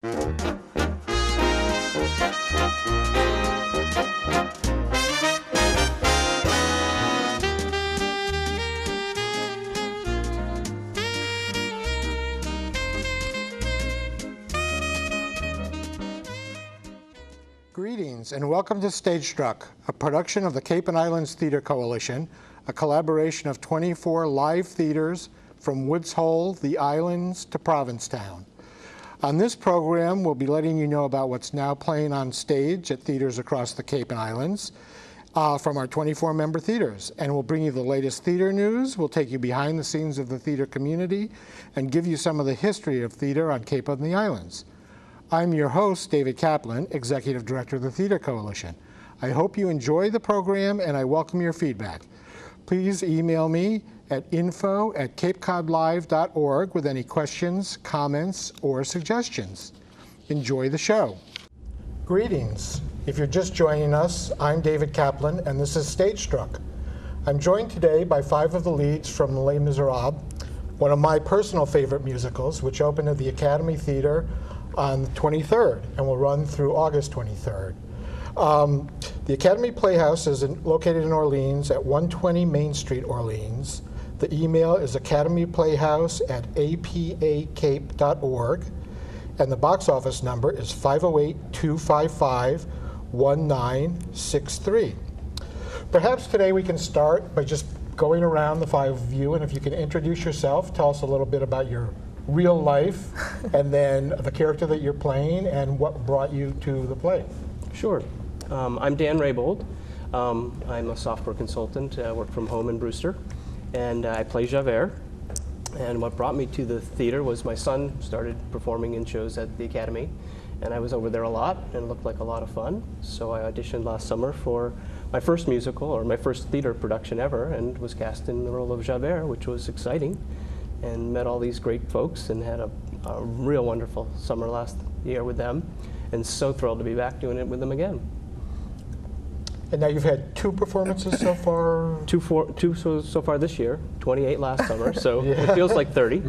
Greetings and welcome to StageStruck, a production of the Cape and Islands Theater Coalition, a collaboration of 24 live theaters from Woods Hole, the Islands, to Provincetown. On this program, we'll be letting you know about what's now playing on stage at theaters across the Cape and Islands from our 24-member theaters. And we'll bring you the latest theater news, we'll take you behind the scenes of the theater community, and give you some of the history of theater on Cape and the Islands. I'm your host, David Kaplan, Executive Director of the Theater Coalition. I hope you enjoy the program and I welcome your feedback. Please email me at info@capecodlive.org with any questions, comments, or suggestions. Enjoy the show. Greetings. If you're just joining us, I'm David Kaplan and this is StageStruck. I'm joined today by 5 of the leads from Les Miserables, one of my personal favorite musicals, which opened at the Academy Theater on the 23rd and will run through August 23rd. The Academy Playhouse is located in Orleans at 120 Main Street, Orleans. The email is academyplayhouse@apacape.org, and the box office number is 508-255-1963. Perhaps today we can start by just going around the 5 of you, and if you can introduce yourself, tell us a little bit about your real life, and then the character that you're playing, and what brought you to the play. Sure. I'm Dan Raybold. I'm a software consultant. I work from home in Brewster, and I play Javert. And what brought me to the theater was my son started performing in shows at the Academy, and I was over there a lot, and it looked like a lot of fun. So I auditioned last summer for my first musical, or my first theater production ever, and was cast in the role of Javert, which was exciting. And met all these great folks and had a real wonderful summer last year with them, and so thrilled to be back doing it with them again. And now you've had 2 performances so far? Two so far this year, 28 last summer, so yeah. It feels like 30.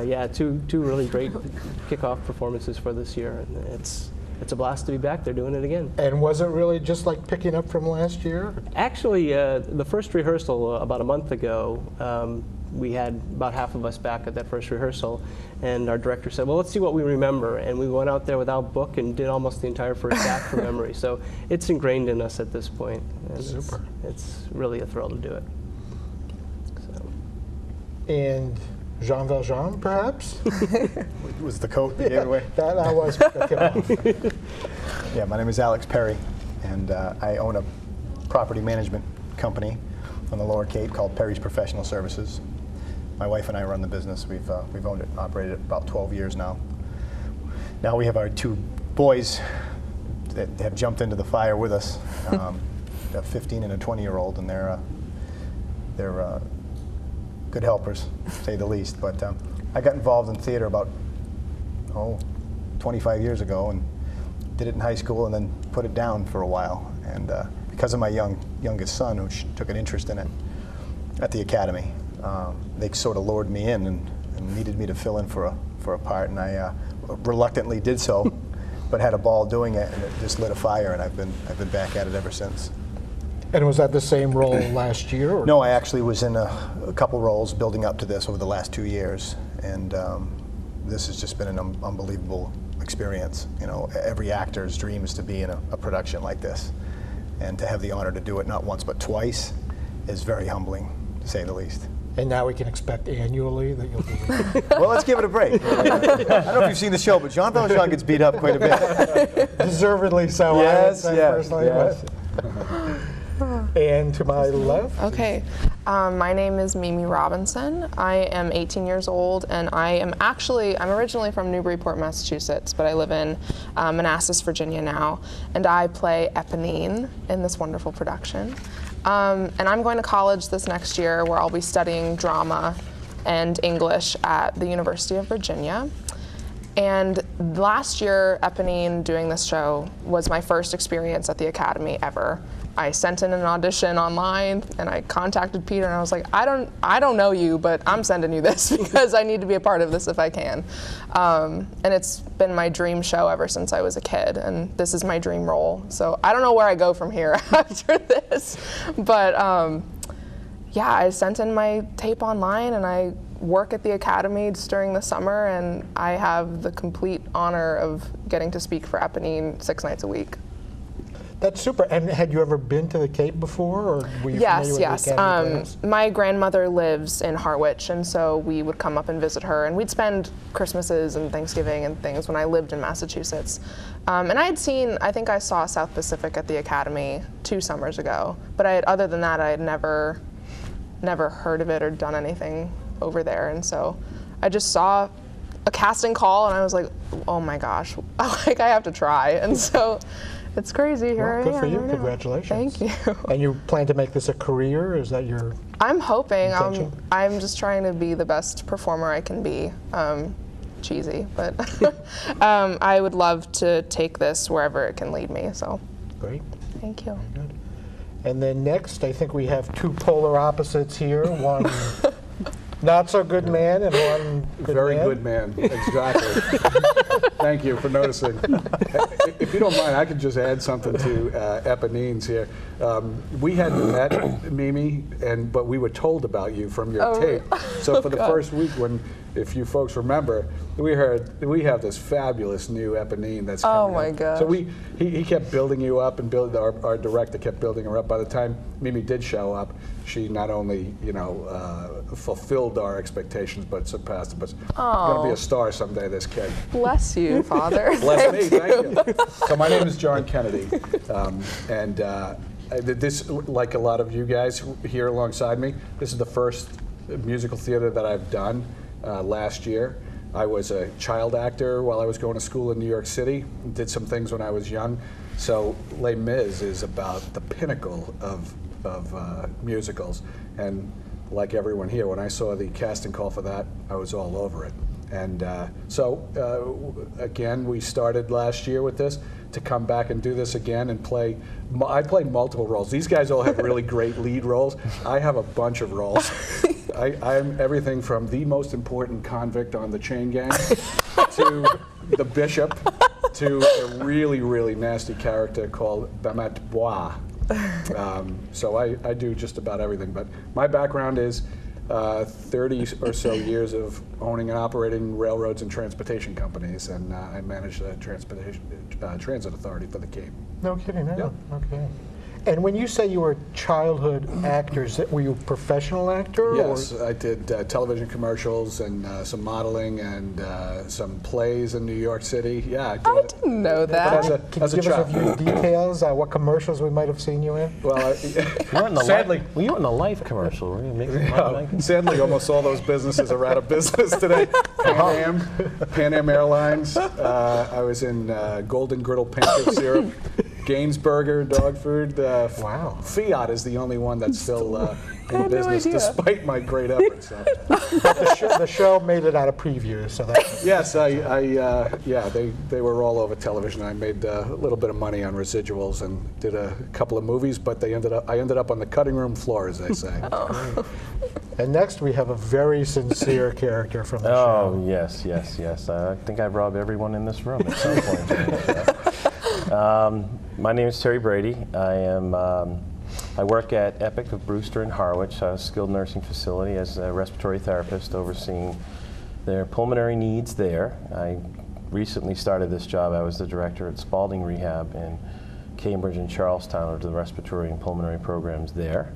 Yeah, two really great kickoff performances for this year, and it's a blast to be back there doing it again. And was it really just like picking up from last year? Actually, the first rehearsal about a month ago, we had about half of us back at that first rehearsal, and our director said, well, let's see what we remember. And we went out there without book and did almost the entire first act from memory. So it's ingrained in us at this point. And super. It's really a thrill to do it. So. And Jean Valjean, perhaps? Was the coat that gave it away? That was the kickoff. Yeah, my name is Alex Perry, and I own a property management company on the Lower Cape called Perry's Professional Services. My wife and I run the business. We've owned it and operated it about 12 years now. Now we have our 2 boys that have jumped into the fire with us, a 15 and a 20-year-old, and they're good helpers, to say the least. But I got involved in theater about 25 years ago, and did it in high school and then put it down for a while. And because of my youngest son, who took an interest in it at the Academy, they sort of lured me in and needed me to fill in for a part, and I reluctantly did so, but had a ball doing it, and it just lit a fire, and I've been back at it ever since. And was that the same role last year? Or? No, I actually was in a couple roles building up to this over the last 2 years, and this has just been an unbelievable experience. You know, every actor's dream is to be in a production like this, and to have the honor to do it not once but twice is very humbling, to say the least. And now we can expect annually that you'll be. Well, let's give it a break. I don't know if you've seen the show, but Jean Valjean gets beat up quite a bit. Deservedly so. Yes, I would say personally. Yes. And to my left. Okay, my name is Mimi Robinson. I am 18 years old, and I'm originally from Newburyport, Massachusetts, but I live in Manassas, Virginia now, and I play Eponine in this wonderful production. And I'm going to college this next year, where I'll be studying drama and English at the University of Virginia. And last year, Eponine, doing this show, was my first experience at the Academy ever. I sent in an audition online, and I contacted Peter, and I was like, I don't know you, but I'm sending you this because I need to be a part of this if I can. And it's been my dream show ever since I was a kid, and this is my dream role. So I don't know where I go from here after this, but yeah, I sent in my tape online, and I work at the Academy during the summer, and I have the complete honor of getting to speak for Eponine 6 nights a week. That's super. And had you ever been to the Cape before, or were you Yes, familiar with the Academy grounds? My grandmother lives in Harwich, and so we would come up and visit her, and we'd spend Christmases and Thanksgiving and things when I lived in Massachusetts. And I had seen, I think I saw South Pacific at the Academy 2 summers ago, but other than that, I had never heard of it or done anything over there, and so I just saw a casting call, and I was like, oh my gosh, like I have to try, and so it's crazy. Here I am. Good for you. right now. Congratulations. Thank you. And you plan to make this a career? Is that your I'm hoping. intention? I'm just trying to be the best performer I can be. Cheesy, but I would love to take this wherever it can lead me. So, Great. thank you. Good. And then next, I think we have 2 polar opposites here. One not so good man and one good Very man. good man, exactly. Thank you for noticing. If you don't mind, I could just add something to Eponine's here. We hadn't met Mimi, but we were told about you from your tape. So for the first week, if you folks remember, we have this fabulous new Eponine that's coming. Oh my out. gosh. So he kept building you up, and our director kept building her up. By the time Mimi did show up, she not only fulfilled our expectations, but surpassed it. But going to be a star someday, this kid. Bless you, Father. Bless me, thank you. So my name is John Kennedy, and this, like a lot of you guys here alongside me, this is the first musical theater that I've done last year. I was a child actor while I was going to school in New York City, did some things when I was young. So Les Mis is about the pinnacle of musicals, and like everyone here, when I saw the casting call for that, I was all over it. And again, we started last year with this, to come back and do this again and play. I played multiple roles. These guys all have really great lead roles. I have a bunch of roles. I'm everything from the most important convict on the chain gang to the bishop to a really, really nasty character called Bamat Bois. So I do just about everything. But my background is 30 or so years of owning and operating railroads and transportation companies, and I manage the transit authority for the Cape. No kidding, no. Yeah. Okay. And when you say you were childhood actors, were you a professional actor? Yes, or? I did television commercials and some modeling and some plays in New York City. Yeah, I didn't know that. Can as you a give us a child. few details? What commercials we might have seen you in? Well, You were in the sadly, Well, you were in the Life commercial, were you? Making money? sadly, almost all those businesses are out of business today. Pan Am Airlines. I was in Golden Griddle Pancake Syrup. Gainsburger dog food. Wow. Fiat is the only one that's still in no business, idea. despite my great efforts. So. The show made it out of previews, so that. Yes, yeah, they were all over television. I made a little bit of money on residuals and did a couple of movies, but I ended up on the cutting room floor, as they say. And next we have a very sincere character from the show. Oh, yes, yes, yes. I think I've robbed everyone in this room at some point during the show. My name is Terry Brady. I work at Epic of Brewster and Harwich, a skilled nursing facility, as a respiratory therapist overseeing their pulmonary needs there. I recently started this job. I was the director at Spalding Rehab in Cambridge and Charlestown, of the respiratory and pulmonary programs there.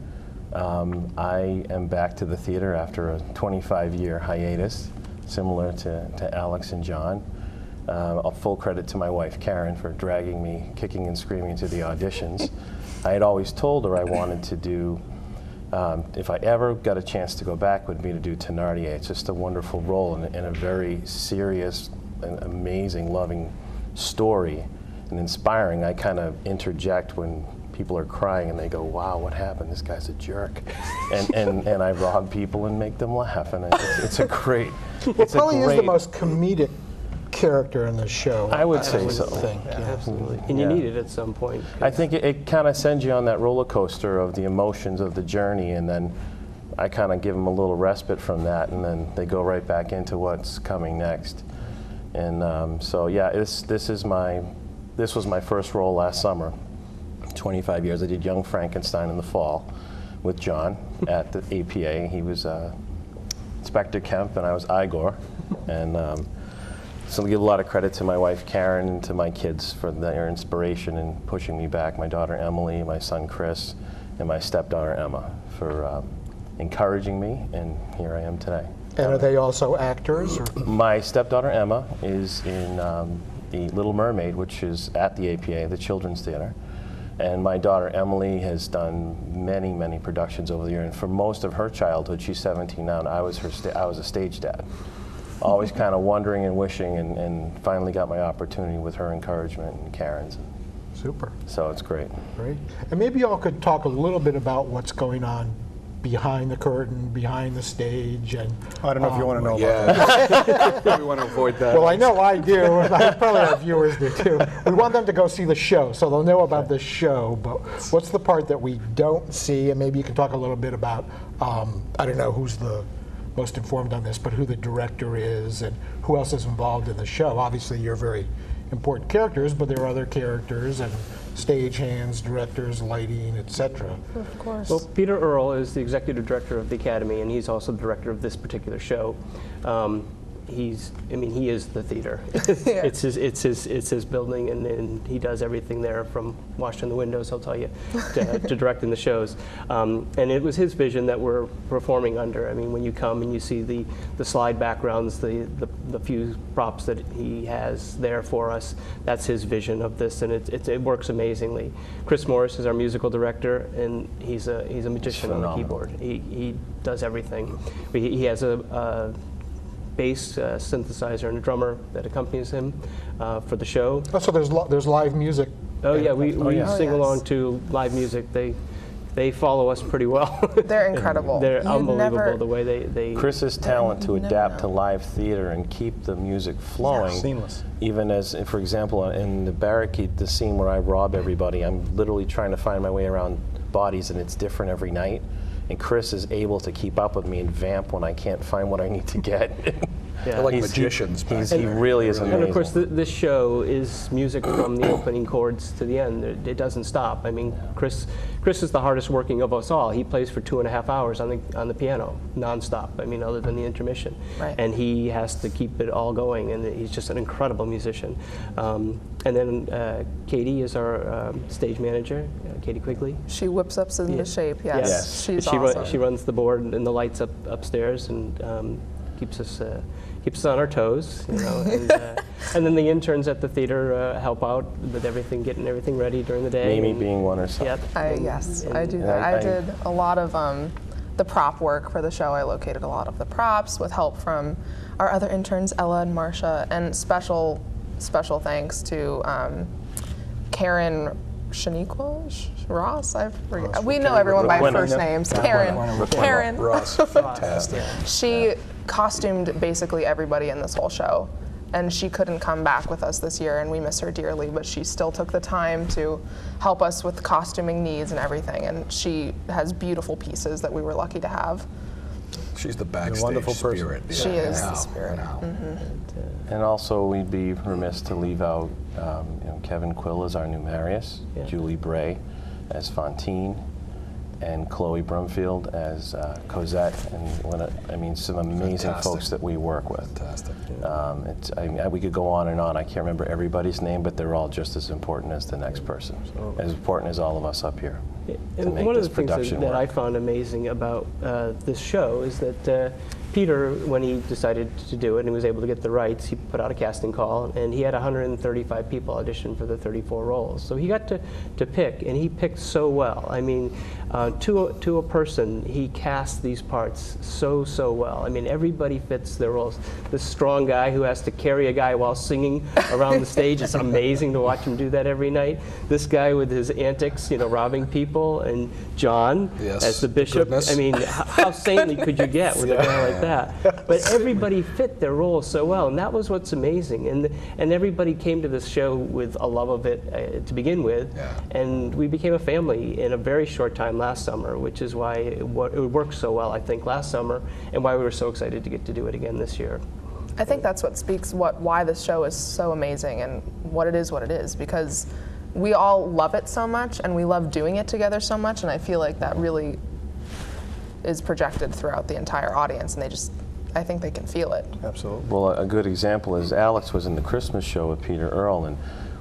I am back to the theater after a 25-year hiatus, similar to Alex and John. Full credit to my wife, Karen, for dragging me kicking and screaming to the auditions. I had always told her I wanted to do, if I ever got a chance to go back, would be to do Thénardier. It's just a wonderful role in a very serious and amazing, loving story, and inspiring. I kind of interject when people are crying and they go, wow, what happened? This guy's a jerk. And I rob people and make them laugh. And it's a great, It probably is the most comedic character in the show. I would say so. Absolutely. And you Yeah. need it at some point. I think it kind of sends you on that roller coaster of the emotions of the journey, and then I kind of give them a little respite from that, and then they go right back into what's coming next. And so yeah, this was my first role last summer. 25 years. I did Young Frankenstein in the fall with John at the APA. He was Inspector Kemp, and I was Igor. And so I give a lot of credit to my wife Karen and to my kids for their inspiration and pushing me back. My daughter Emily, my son Chris, and my stepdaughter Emma for encouraging me, and here I am today. And are they also actors? Or? My stepdaughter Emma is in The Little Mermaid, which is at the APA, the Children's Theater. And my daughter Emily has done many, many productions over the year. And for most of her childhood, she's 17 now, and I was a stage dad. Always kind of wondering and wishing, and finally got my opportunity with her encouragement and Karen's. Super. So it's great. Great. And maybe y'all could talk a little bit about what's going on behind the curtain, behind the stage, and I don't know if you want to know about that. Yeah. We want to avoid that. well, I know I do, and probably our viewers do too. We want them to go see the show, so they'll know about the show, but what's the part that we don't see? And maybe you can talk a little bit about, I don't know who's the most informed on this, but who the director is and who else is involved in the show. Obviously, you're very important characters, but there are other characters and stage hands, directors, lighting, etc. Of course. Well, Peter Earle is the executive director of the Academy, and he's also the director of this particular show. He is the theater. Yeah. It's his building, and he does everything there, from washing the windows, he'll tell you, to directing the shows. And it was his vision that we're performing under. I mean, when you come and you see the slide backgrounds, the few props that he has there for us, that's his vision of this, and it works amazingly. Chris Morris is our musical director, and he's a magician on the keyboard. He does everything. He has a bass synthesizer and a drummer that accompanies him for the show. Oh, so there's live music. Oh yeah, we Oh, sing yes. along to live music. They follow us pretty well. They're incredible. They're You'd unbelievable never- the way they Chris's talent to never adapt know. to live theater and keep the music flowing. Seamless. Even as, for example, in the barricade, the scene where I rob everybody, I'm literally trying to find my way around bodies, and it's different every night. And Chris is able to keep up with me and vamp when I can't find what I need to get. Yeah. They're like He's- magicians. back He there. really is amazing. And of course, this show is music from the opening chords to the end. It doesn't stop. I mean, Chris is the hardest working of us all. He plays for 2.5 hours on the piano, nonstop. I mean, other than the intermission. Right. And he has to keep it all going, and he's just an incredible musician. And then Katie is our stage manager, Katie Quigley. She whips us into shape. Yes, Yes. she's she awesome. she runs the board and the lights upstairs, and keeps us on our toes, you know. And then the interns at the theater help out with everything, getting everything ready during the day. Mimi and- being one herself. Yep. Yes, I do and that. I- I did a lot of the prop work for the show. I located a lot of the props with help from our other interns, Ella and Marcia, and special thanks to Karen Shaniqua Ross. I forget. We know everyone by Raquena. first names. Karen. Ross, fantastic. She costumed basically everybody in this whole show, and she couldn't come back with us this year, and we miss her dearly, but she still took the time to help us with costuming needs and everything, and she has beautiful pieces that we were lucky to have. She's the backstage wonderful person. spirit. She Yeah. is the Wow. spirit. Wow. And also, we'd be remiss to leave out Kevin Quill as our new Marius, Yeah. Julie Bray as Fantine, and Chloe Brumfield as Cosette, and some amazing Fantastic. folks that we work with. Fantastic. We could go on and on. I can't remember everybody's name, but they're all just as important as the next person, as important as all of us up here. to And make one of this the things production that I work. found amazing about this show is that Peter, when he decided to do it and he was able to get the rights, he put out a casting call, and he had 135 people audition for the 34 roles. So he got to pick, and he picked so well. I mean, to a person, he cast these parts so well. I mean, everybody fits their roles. This strong guy who has to carry a guy while singing around the stage, it's amazing to watch him do that every night. This guy with his antics, robbing people. people, and John Yes, as the bishop. goodness. I mean, how saintly could you get with a guy like that? But everybody fit their role so well, and that was what's amazing. And everybody came to this show with a love of it to begin with, and we became a family in a very short time last summer, which is why it worked so well, I think, last summer, and why we were so excited to get to do it again this year. I think that's what speaks why this show is so amazing and what it is, because we all love it so much and we love doing it together so much, and I feel like that really is projected throughout the entire audience, and I think they can feel it. Absolutely. Well, a good example is Alex was in the Christmas show with Peter Earle, and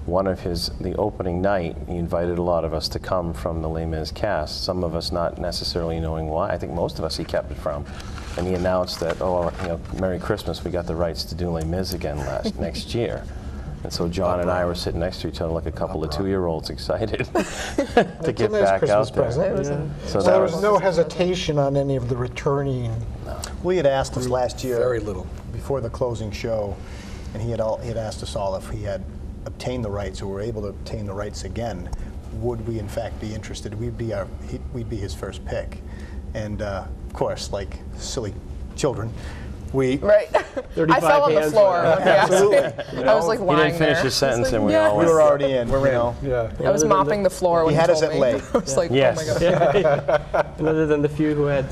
the opening night, he invited a lot of us to come from the Les Mis cast, some of us not necessarily knowing why. I think most of us he kept it from. And he announced that, Merry Christmas, we got the rights to do Les Mis again next year. And so John and I were sitting next to each other like a couple of 2-year-olds excited to get back Christmas out there. present. So So there was no hesitation on any of the returning. We had asked us last year, Very little. before the closing show, and he had asked us all if he had obtained the rights or were able to obtain the rights again, would we in fact be interested? We'd be his first pick. And of course, like silly children, we Right. I fell on the hands floor. went when he asked me. I was like He lying didn't finish there. his sentence, and we yeah. all we went. were already in. We're you in. know. Yeah. I was mopping the floor when He he had us told at me. lay. I was like, Yes. oh my God. And other than the few who had,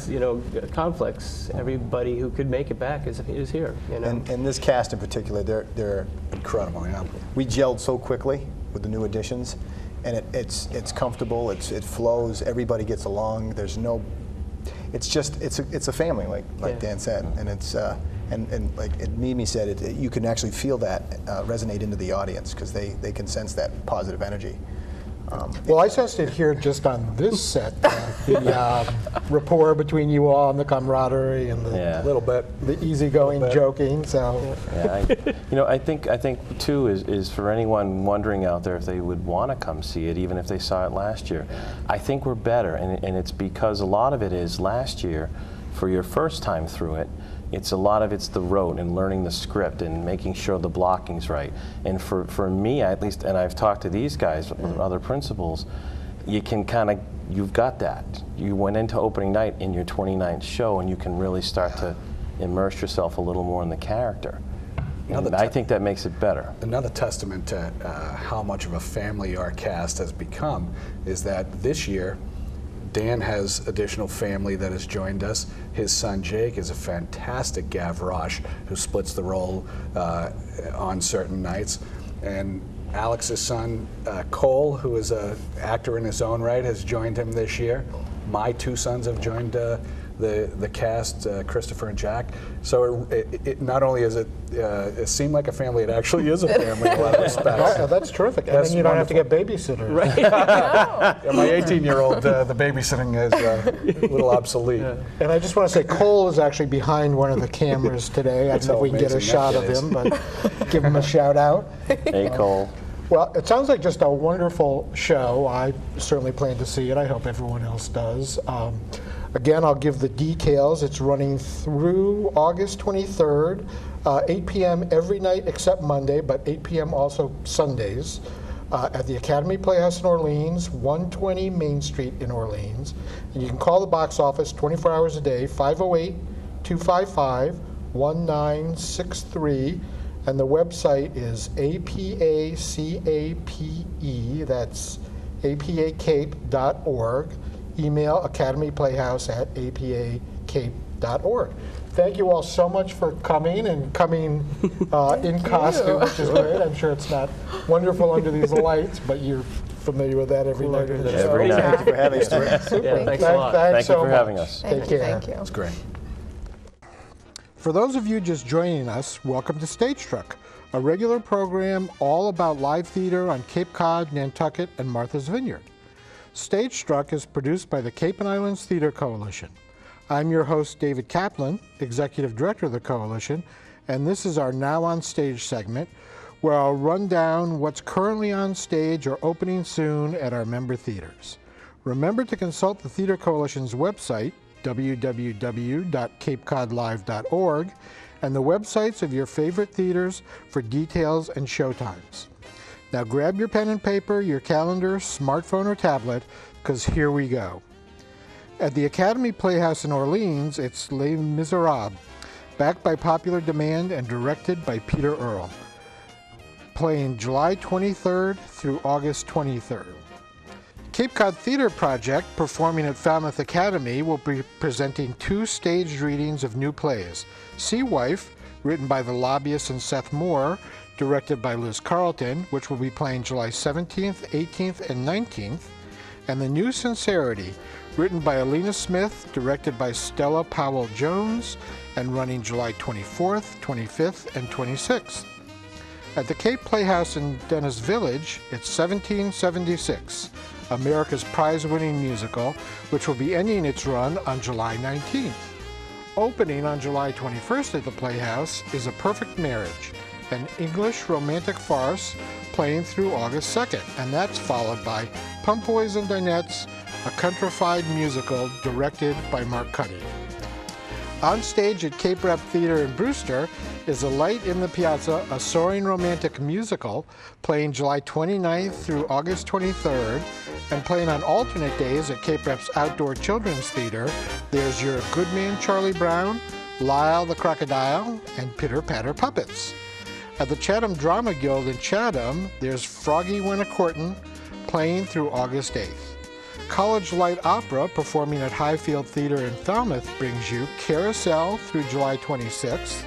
conflicts, everybody who could make it back is here. And this cast in particular, they're Incredible, yeah. we gelled so quickly with the new additions, and it's comfortable. It flows. Everybody gets along. There's no. It's a family, like Dan said, and it's and like Mimi said, you can actually feel that resonate into the audience because they can sense that positive energy. Well, I sensed it here just on this set, the rapport between you all and the camaraderie and Yeah. A little bit. the easygoing joking. So Yeah, I think too is for anyone wondering out there if they would want to come see it, even if they saw it last year. I think we're better, and it's because a lot of it is last year, for your first time through it. It's the rote and learning the script and making sure the blocking's right. And for me, at least, and I've talked to these guys, other principals, you've got that. You went into opening night in your 29th show, and you can really start to immerse yourself a little more in the character. And I think that makes it better. Another testament to how much of a family our cast has become is that this year, Dan has additional family that has joined us. His son Jake is a fantastic Gavroche who splits the role on certain nights. And Alex's son Cole, who is an actor in his own right, has joined him this year. My 2 sons have joined the cast, Christopher and Jack. So it not only is it seem like a family, it actually is a family in a lot of respects. that's terrific. And That's then you don't have to get babysitters. Right. Yeah, my 18-year-old, the babysitting is a little obsolete. And I just want to say Cole is actually behind one of the cameras today. I don't know if we can get a amazing shot that of is. him, but give him a shout out. Hey, Cole. Well, it sounds like just a wonderful show. I certainly plan to see it. I hope everyone else does. Again, I'll give the details. It's running through August 23rd, 8 p.m. every night except Monday, but 8 p.m. also Sundays at the Academy Playhouse in Orleans, 120 Main Street in Orleans. And you can call the box office 24 hours a day, 508-255-1963. And the website is APACAPE, that's apacape.org. Email academyplayhouse@apacape.org. Thank you all so much for coming and coming in costume, which is great. I'm sure it's not wonderful under these lights, but you're familiar with that every night. Every night. Thank you for having us. Yeah, thanks a lot. Thanks Thank you so for having much. us. Take care. Thank you. It's great. For those of you just joining us, welcome to StageStruck, a regular program all about live theater on Cape Cod, Nantucket, and Martha's Vineyard. StageStruck is produced by the Cape and Islands Theater Coalition. I'm your host, David Kaplan, Executive Director of the Coalition, and this is our Now on Stage segment, where I'll run down what's currently on stage or opening soon at our member theaters. Remember to consult the Theater Coalition's website, www.capecodlive.org, and the websites of your favorite theaters for details and showtimes. Now grab your pen and paper, your calendar, smartphone, or tablet, because here we go. At the Academy Playhouse in Orleans, it's Les Miserables, backed by popular demand and directed by Peter Earle, playing July 23rd through August 23rd. Cape Cod Theater Project, performing at Falmouth Academy, will be presenting 2 staged readings of new plays. Sea Wife, written by The Lobbyist and Seth Moore, directed by Liz Carlton, which will be playing July 17th, 18th, and 19th, and The New Sincerity, written by Alina Smith, directed by Stella Powell-Jones, and running July 24th, 25th, and 26th. At the Cape Playhouse in Dennis Village, it's 1776, America's prize-winning musical, which will be ending its run on July 19th. Opening on July 21st at the Playhouse is A Perfect Marriage, an English romantic farce playing through August 2nd, and that's followed by Pump Boys and Dinettes, a countrified musical directed by Mark Cuddy. On stage at Cape Rep Theater in Brewster is A Light in the Piazza, a soaring romantic musical, playing July 29th through August 23rd, and playing on alternate days at Cape Rep's Outdoor Children's Theater. There's Your Good Man Charlie Brown, Lyle the Crocodile, and Pitter Patter Puppets. At the Chatham Drama Guild in Chatham, there's Froggy Went A-Courtin', playing through August 8th. College Light Opera, performing at Highfield Theater in Falmouth, brings you Carousel through July 26th,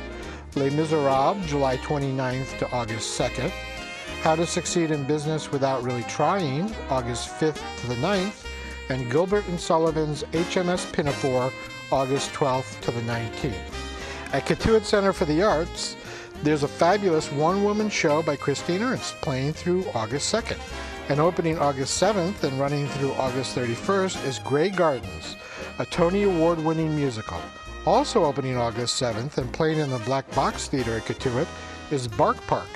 Les Miserables, July 29th to August 2nd, How to Succeed in Business Without Really Trying, August 5th to the 9th, and Gilbert and Sullivan's HMS Pinafore, August 12th to the 19th. At Cotuit Center for the Arts, there's a fabulous one-woman show by Christine Ernst, playing through August 2nd. And opening August 7th and running through August 31st is Grey Gardens, a Tony Award-winning musical. Also opening August 7th and playing in the Black Box Theater at Cotuit is Bark Park,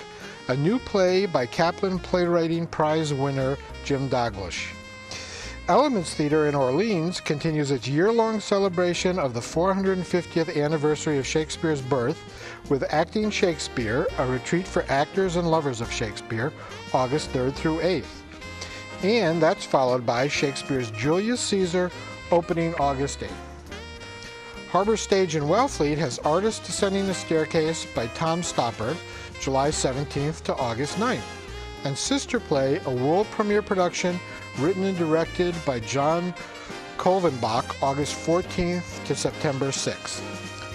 a new play by Kaplan Playwriting Prize winner Jim Douglas. Elements Theater in Orleans continues its year-long celebration of the 450th anniversary of Shakespeare's birth with Acting Shakespeare, a retreat for actors and lovers of Shakespeare, August 3rd through 8th. And that's followed by Shakespeare's Julius Caesar, opening August 8th. Harbor Stage in Wellfleet has Artist Descending the Staircase by Tom Stoppard, July 17th to August 9th. And Sister Play, a world premiere production written and directed by John Kolvenbach, August 14th to September 6th.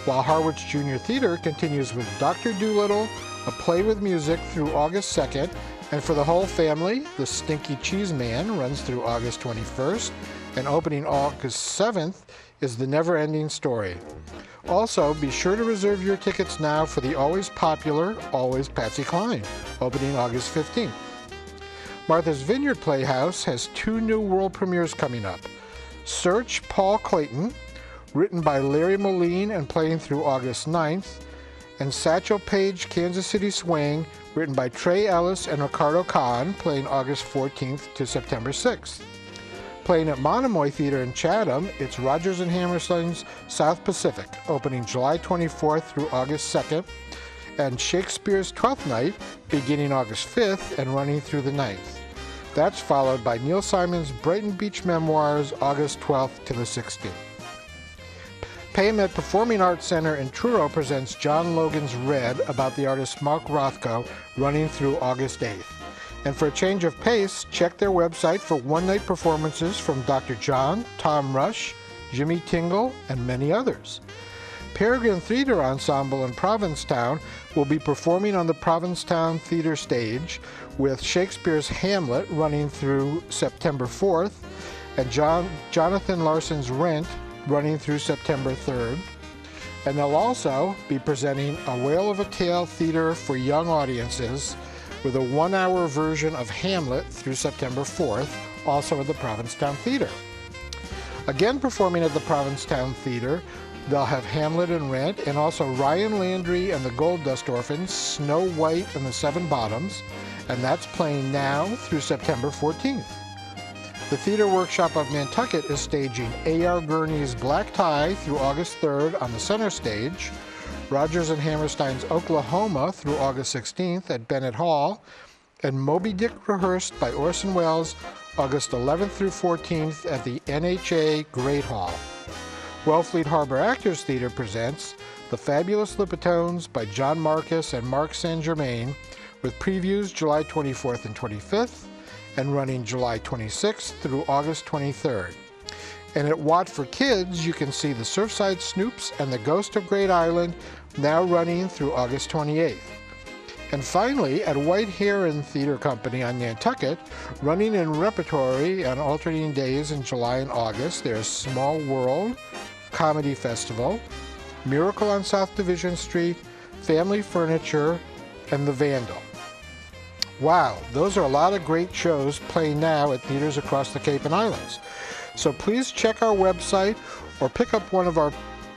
While Harwich Junior Theater continues with Dr. Dolittle, a play with music, through August 2nd, and for the whole family, The Stinky Cheese Man runs through August 21st, and opening August 7th is The Never-Ending Story. Also, be sure to reserve your tickets now for the always popular, always Patsy Cline, opening August 15th. Martha's Vineyard Playhouse has 2 new world premieres coming up. Search Paul Clayton, written by Larry Moline and playing through August 9th, and Satchel Paige Kansas City Swing, written by Trey Ellis and Ricardo Kahn, playing August 14th to September 6th. Playing at Monomoy Theater in Chatham, it's Rodgers and Hammerstein's South Pacific, opening July 24th through August 2nd, and Shakespeare's Twelfth Night, beginning August 5th and running through the 9th. That's followed by Neil Simon's Brighton Beach Memoirs, August 12th to the 16th. Payment Performing Arts Center in Truro presents John Logan's Red, about the artist Mark Rothko, running through August 8th. And for a change of pace, check their website for one-night performances from Dr. John, Tom Rush, Jimmy Tingle, and many others. Peregrine Theater Ensemble in Provincetown will be performing on the Provincetown Theater stage with Shakespeare's Hamlet running through September 4th and Jonathan Larson's Rent running through September 3rd. And they'll also be presenting A Whale of a Tale Theater for young audiences with a 1-hour version of Hamlet through September 4th, also at the Provincetown Theater. Again performing at the Provincetown Theater, they'll have Hamlet and Rent, and also Ryan Landry and the Gold Dust Orphans, Snow White and the Seven Bottoms, and that's playing now through September 14th. The Theater Workshop of Nantucket is staging A.R. Gurney's Black Tie through August 3rd on the center stage, Rodgers and Hammerstein's Oklahoma through August 16th at Bennett Hall, and Moby Dick rehearsed by Orson Welles August 11th through 14th at the NHA Great Hall. Wellfleet Harbor Actors Theater presents The Fabulous Lipitones by John Marcus and Mark St. Germain, with previews July 24th and 25th and running July 26th through August 23rd. And at Watt for Kids, you can see The Surfside Snoops and The Ghost of Great Island, now running through August 28th. And finally, at White Heron Theater Company on Nantucket, running in repertory on alternating days in July and August, there's Small World, Comedy Festival, Miracle on South Division Street, Family Furniture, and The Vandal. Wow, those are a lot of great shows playing now at theaters across the Cape and Islands. So please check our website or pick up one of our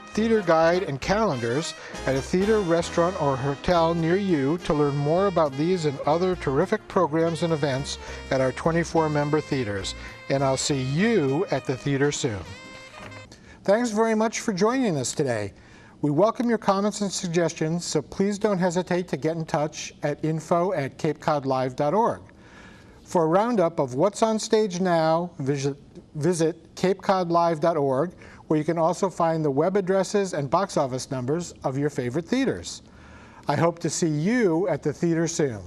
theater guide and calendars at a theater, restaurant, or hotel near you to learn more about these and other terrific programs and events at our 24-member theaters. And I'll see you at the theater soon. Thanks very much for joining us today. We welcome your comments and suggestions, so please don't hesitate to get in touch at info@capecodlive.org. For a roundup of what's on stage now, visit capecodlive.org, where you can also find the web addresses and box office numbers of your favorite theaters. I hope to see you at the theater soon.